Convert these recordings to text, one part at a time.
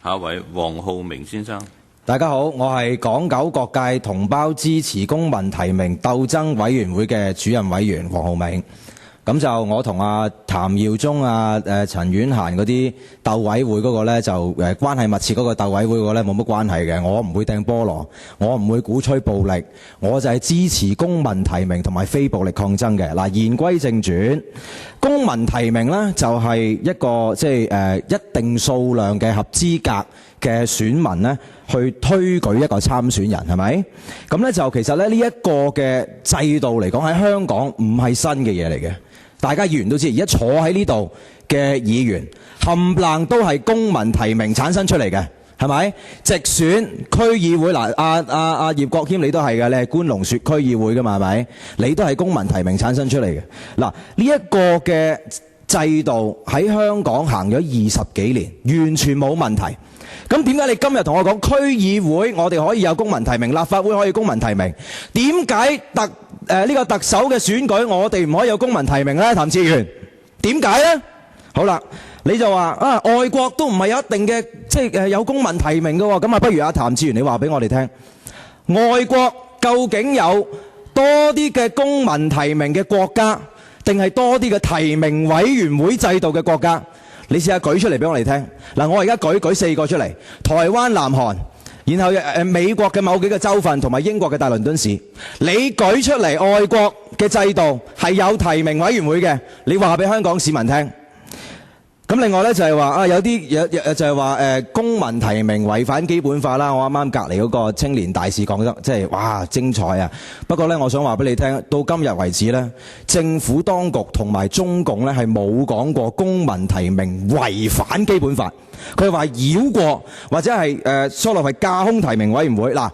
下一位黃浩明先生。大家好，我係港九各界同胞支持公民提名鬥爭委員會嘅主任委員黃浩明。咁就我同譚耀宗陳婉嫻嗰啲鬥委會嗰個咧就關係密切嗰個鬥委會嗰個咧冇乜關係嘅，我唔會掟菠蘿，我唔會鼓吹暴力，我就係支持公民提名同埋非暴力抗爭嘅。嗱，言歸正傳，公民提名咧就係一個一定數量嘅合資格嘅選民咧去推舉一個參選人，係咪？咁咧就其實咧呢一個嘅制度嚟講喺香港唔係新嘅嘢嚟嘅。大家議員都知，而家坐喺呢度嘅議員冚唪唥都係公民提名產生出嚟嘅，係咪？直選區議會嗱，葉國謙你都係嘅，你係觀龍區議會㗎嘛，係咪？你都係公民提名產生出嚟嘅。嗱，呢一個嘅制度喺香港行咗20幾年，完全冇問題。咁點解你今日同我講區議會我哋可以有公民提名，立法會可以公民提名？點解呢個特首嘅選舉我哋唔可以有公民提名呢？譚志源，點解呢？好啦，你就話外國都唔係有一定嘅有公民提名嘅喎，咁不如譚志源你話俾我哋聽，外國究竟有多啲嘅公民提名嘅國家，定係多啲嘅提名委員會制度嘅國家？你試下舉出嚟俾我哋聽。嗱，我而家舉4個出嚟，台灣、南韓，然後美國嘅某幾個州份同埋英國嘅大倫敦市。你舉出嚟外國嘅制度係有提名委員會嘅，你話俾香港市民聽。咁另外呢，就係話有啲就係話公民提名違反基本法啦。我啱啱隔離嗰個青年大使講得哇精彩啊！不過呢，我想話俾你聽，到今日為止呢，政府當局同埋中共呢係冇講過公民提名違反基本法，佢話繞過或者係所謂係架空提名委員會。嗱，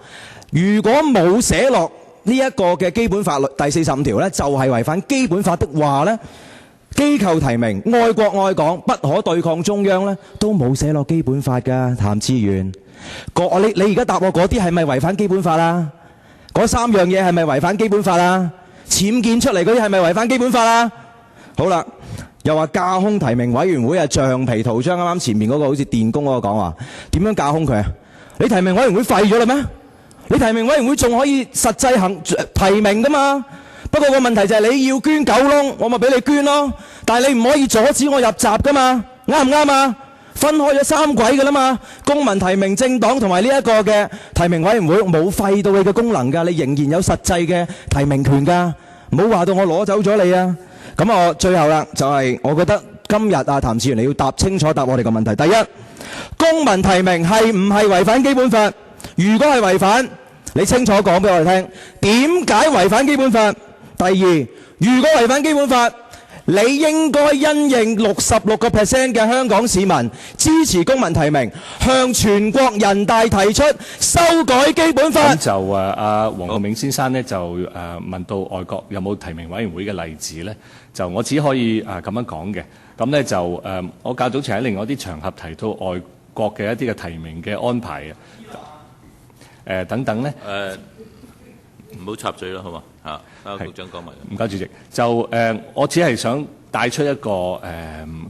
如果冇寫落呢一個嘅基本法第45條呢，就係違反基本法的話呢，機構提名愛國愛港不可對抗中央呢，都冇寫落基本法㗎。譚志源，你而家答我嗰啲係咪違反基本法啊？嗰3樣嘢係咪違反基本法啊？僭建出嚟嗰啲係咪違反基本法啊？好啦，又話架空提名委員會橡皮圖章，啱啱前面嗰個好似電工嗰個講話，點樣架空佢啊？你提名委員會廢咗啦咩？你提名委員會仲可以實際行提名㗎嘛？不過個問題就係你要捐9窿，我咪俾你捐咯。但係你唔可以阻止我入閘噶嘛，啱唔啱啊？分開咗3軌噶啦嘛。公民提名政黨同埋呢一個嘅提名委員會冇廢到你嘅功能㗎，你仍然有實際嘅提名權㗎。唔好話到我攞走咗你啊。咁我最後啦，就係我覺得今日譚志源你要答清楚答我哋個問題。第一，公民提名係唔係違反基本法？如果係違反，你清楚講俾我哋聽，點解違反基本法？第二，如果違反基本法，你應該因應66% 嘅香港市民支持公民提名，向全國人大提出修改基本法。咁就黃浩明先生呢，就問到外國有冇提名委員會嘅例子呢？就我只可以咁樣講嘅。咁呢，就我較早前喺另外啲場合提到外國嘅一啲嘅提名嘅安排等等呢。唔好插嘴啦，好嘛？局長講埋。唔該，主席。就我只係想帶出一個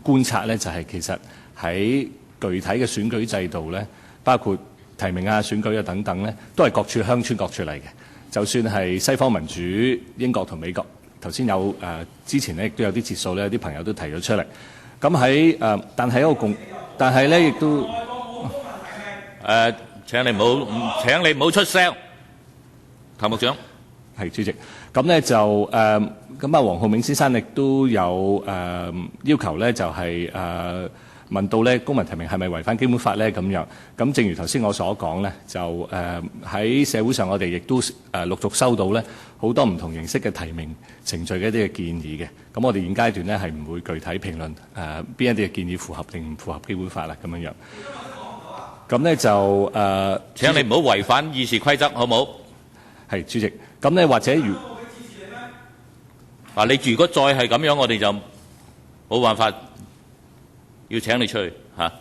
觀察咧，就係其實喺具體嘅選舉制度咧，包括提名選舉等等咧，都係各處鄉村各處嚟嘅。就算係西方民主，英國同美國，頭先有之前咧亦都有啲節數咧，有啲朋友都提咗出嚟。咁喺但係但係咧亦都請你唔好出聲。譚局長，係主席。咁咧就黃浩明先生亦都有要求咧，就係問到咧公民提名係咪違反基本法咧咁樣。咁正如頭先我所講咧，就喺社會上我哋亦都陸續收到咧好多唔同形式嘅提名程序嘅一啲嘅建議嘅。咁我哋現階段咧係唔會具體評論邊一啲嘅建議符合定唔符合基本法啦咁樣。咁咧就請你唔好違反議事規則，好唔好？係主席。咁咧或者你如果再係咁樣，我哋就冇辦法要請你出去嚇。